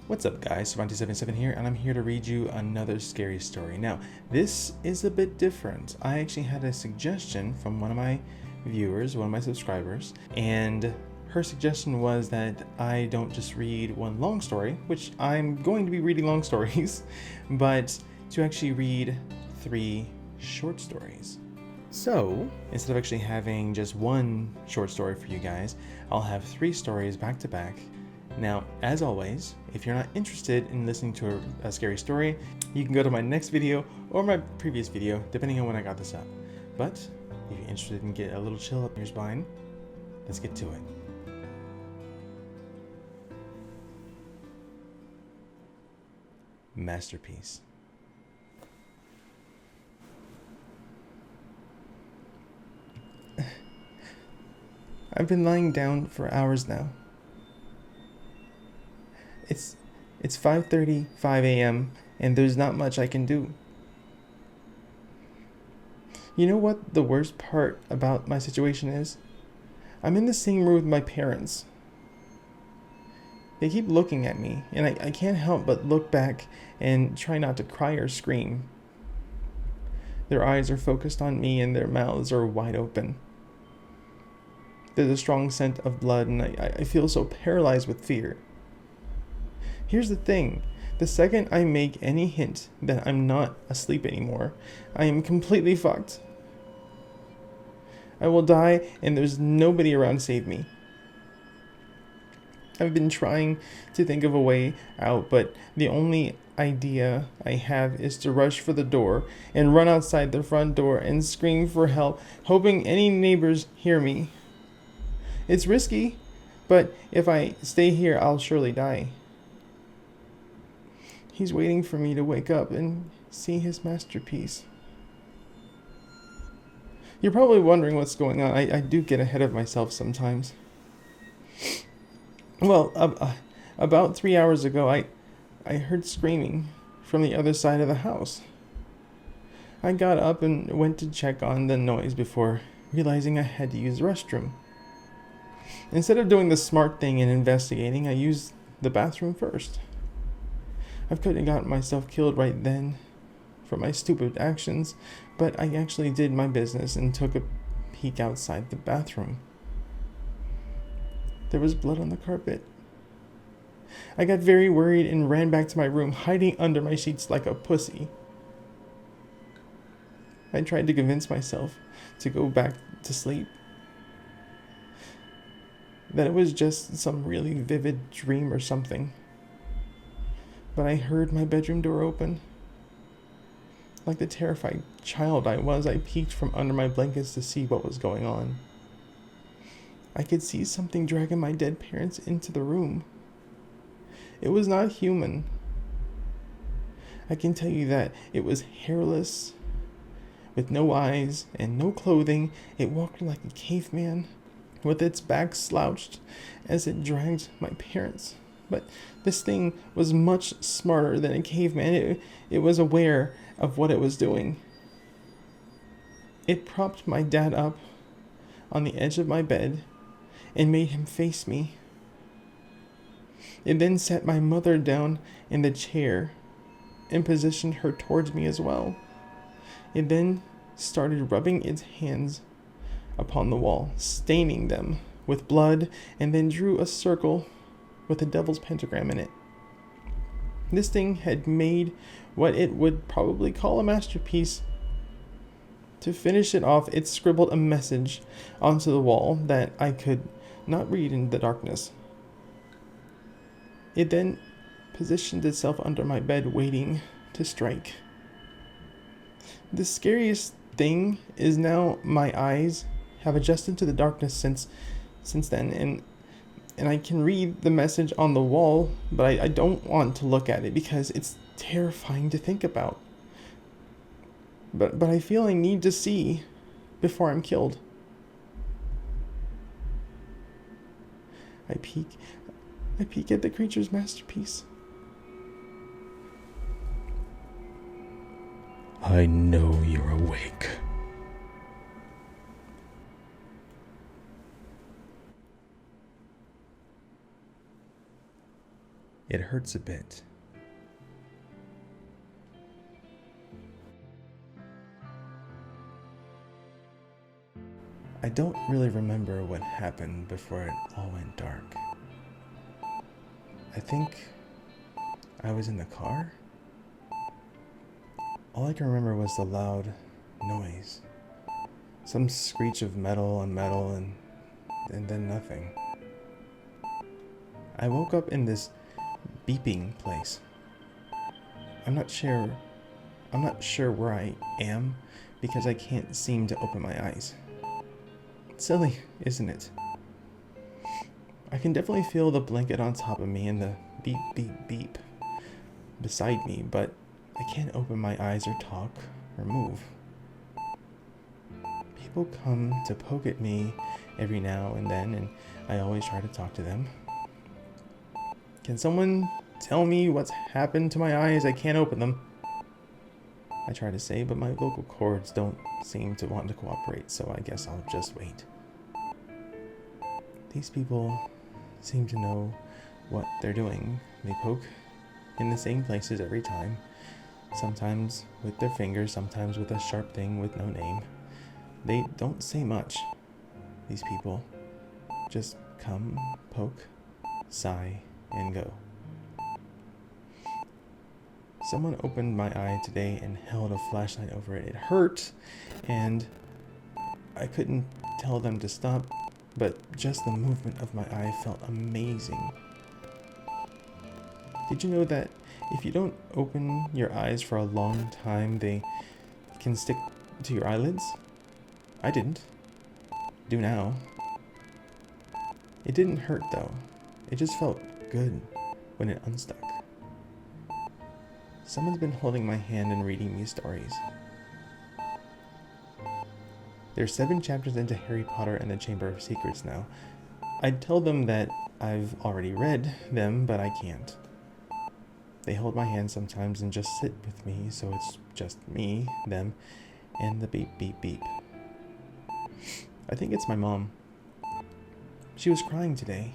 What's up guys, Cerv77 here, and I'm here to read you another scary story. Now, this is a bit different. I actually had a suggestion from one of my viewers, one of my subscribers, and her suggestion was that I don't just read one long story, which I'm going to be reading long stories, but to actually read 3 short stories. So, instead of actually having just one short story for you guys, I'll have 3 stories back to back. Now, as always, if you're not interested in listening to a scary story, you can go to my next video or my previous video, depending on when I got this up. But if you're interested in getting a little chill up your spine, let's get to it. Masterpiece. I've been lying down for hours now. It's 5:35 a.m. and there's not much I can do. You know what the worst part about my situation is? I'm in the same room with my parents. They keep looking at me, and I can't help but look back and try not to cry or scream. Their eyes are focused on me and their mouths are wide open. There's a strong scent of blood, and I feel so paralyzed with fear. Here's the thing, the second I make any hint that I'm not asleep anymore, I am completely fucked. I will die and there's nobody around to save me. I've been trying to think of a way out, but the only idea I have is to rush for the door and run outside the front door and scream for help, hoping any neighbors hear me. It's risky, but if I stay here, I'll surely die. He's waiting for me to wake up and see his masterpiece. You're probably wondering what's going on. I do get ahead of myself sometimes. Well, about 3 hours ago, I heard screaming from the other side of the house. I got up and went to check on the noise before realizing I had to use the restroom. Instead of doing the smart thing and investigating, I used the bathroom first. I could have gotten myself killed right then for my stupid actions, but I actually did my business and took a peek outside the bathroom. There was blood on the carpet. I got very worried and ran back to my room, hiding under my sheets like a pussy. I tried to convince myself to go back to sleep, that it was just some really vivid dream or something. But I heard my bedroom door open. Like the terrified child I was, I peeked from under my blankets to see what was going on. I could see something dragging my dead parents into the room. It was not human. I can tell you that it was hairless, with no eyes and no clothing. It walked like a caveman, with its back slouched as it dragged my parents. But this thing was much smarter than a caveman. It was aware of what it was doing. It propped my dad up on the edge of my bed and made him face me. It then set my mother down in the chair and positioned her towards me as well. It then started rubbing its hands upon the wall, staining them with blood, and then drew a circle with a devil's pentagram in it. This thing had made what it would probably call a masterpiece. To finish it off, it scribbled a message onto the wall that I could not read in the darkness. It then positioned itself under my bed, waiting to strike. The scariest thing is now my eyes have adjusted to the darkness since then, and I can read the message on the wall, but I don't want to look at it because it's terrifying to think about. But I feel I need to see before I'm killed. I peek at the creature's masterpiece. I know you're awake. It hurts a bit. I don't really remember what happened before it all went dark. I think I was in the car. All I can remember was the loud noise. Some screech of metal on metal and then nothing. I woke up in this beeping place. I'm not sure where I am because I can't seem to open my eyes. Silly, isn't it? I can definitely feel the blanket on top of me and the beep beep beep beside me, but I can't open my eyes or talk or move. People come to poke at me every now and then, and I always try to talk to them. Can someone tell me what's happened to my eyes? I can't open them. I try to say, but my vocal cords don't seem to want to cooperate, so I guess I'll just wait. These people seem to know what they're doing. They poke in the same places every time, sometimes with their fingers, sometimes with a sharp thing with no name. They don't say much, these people. Just come, poke, sigh, and go. Someone opened my eye today and held a flashlight over it. It hurt, and I couldn't tell them to stop, but just the movement of my eye felt amazing. Did you know that if you don't open your eyes for a long time, they can stick to your eyelids? I didn't. Do now. It didn't hurt though. It just felt good when it unstuck. Someone's been holding my hand and reading me stories. There's 7 chapters into Harry Potter and the Chamber of Secrets now. I'd tell them that I've already read them, but I can't. They hold my hand sometimes and just sit with me, so it's just me, them, and the beep beep beep. I think it's my mom. She was crying today.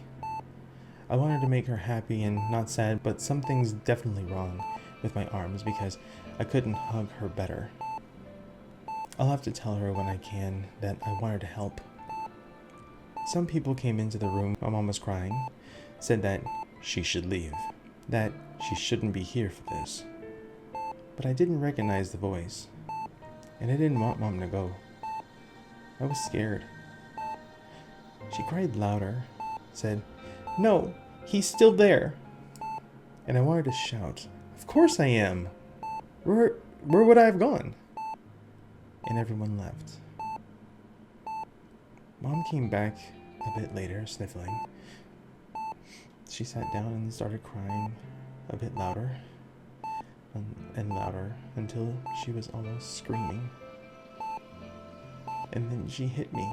I wanted to make her happy and not sad, but something's definitely wrong with my arms because I couldn't hug her better. I'll have to tell her when I can that I want her to help. Some people came into the room while Mom was crying, said that she should leave, that she shouldn't be here for this. But I didn't recognize the voice, and I didn't want Mom to go. I was scared. She cried louder, said, "No, he's still there." And I wanted to shout, "Of course I am! Where would I have gone?" And everyone left. Mom came back a bit later, sniffling. She sat down and started crying a bit louder and louder until she was almost screaming. And then she hit me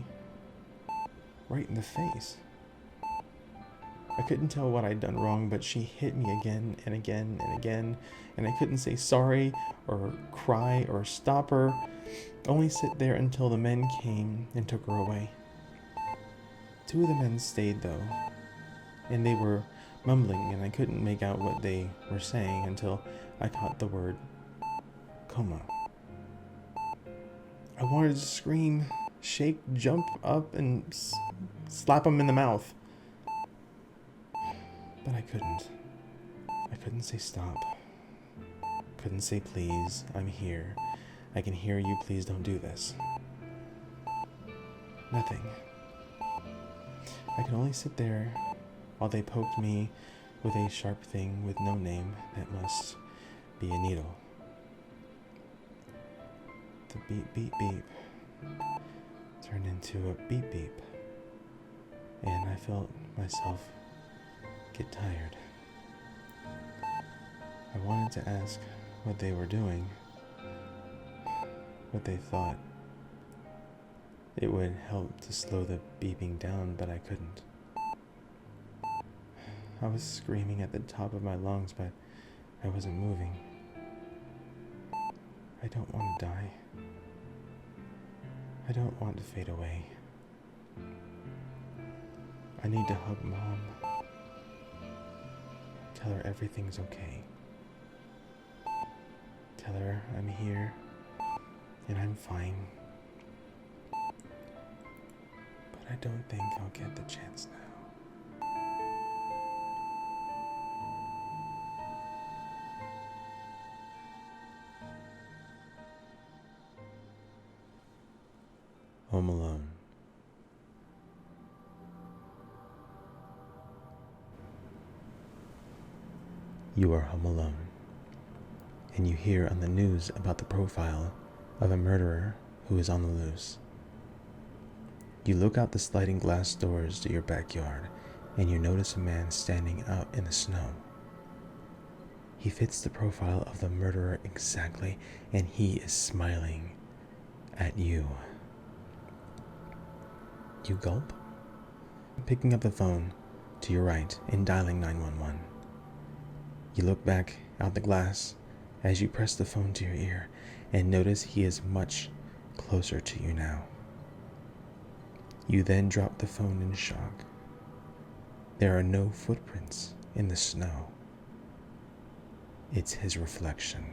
right in the face. I couldn't tell what I'd done wrong, but she hit me again and again and again, and I couldn't say sorry or cry or stop her, only sit there until the men came and took her away. 2 of the men stayed though, and they were mumbling, and I couldn't make out what they were saying until I caught the word coma. I wanted to scream, shake, jump up, and slap them in the mouth. But I couldn't. I couldn't say stop. Couldn't say please, I'm here. I can hear you, please don't do this. Nothing. I could only sit there while they poked me with a sharp thing with no name that must be a needle. The beep beep beep turned into a beep beep, and I felt myself get tired. I wanted to ask what they were doing, what they thought it would help to slow the beeping down, but I couldn't. I was screaming at the top of my lungs, but I wasn't moving. I don't want to die. I don't want to fade away. I need to hug Mom. Tell her everything's okay. Tell her I'm here and I'm fine. But I don't think I'll get the chance now. Home Alone. You are home alone, and you hear on the news about the profile of a murderer who is on the loose. You look out the sliding glass doors to your backyard, and you notice a man standing out in the snow. He fits the profile of the murderer exactly, and he is smiling at you. You gulp, picking up the phone to your right and dialing 911. You look back out the glass as you press the phone to your ear and notice he is much closer to you now. You then drop the phone in shock. There are no footprints in the snow. It's his reflection.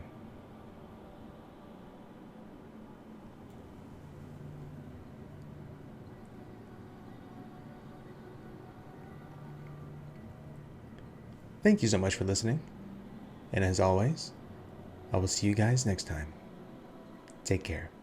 Thank you so much for listening. And as always, I will see you guys next time. Take care.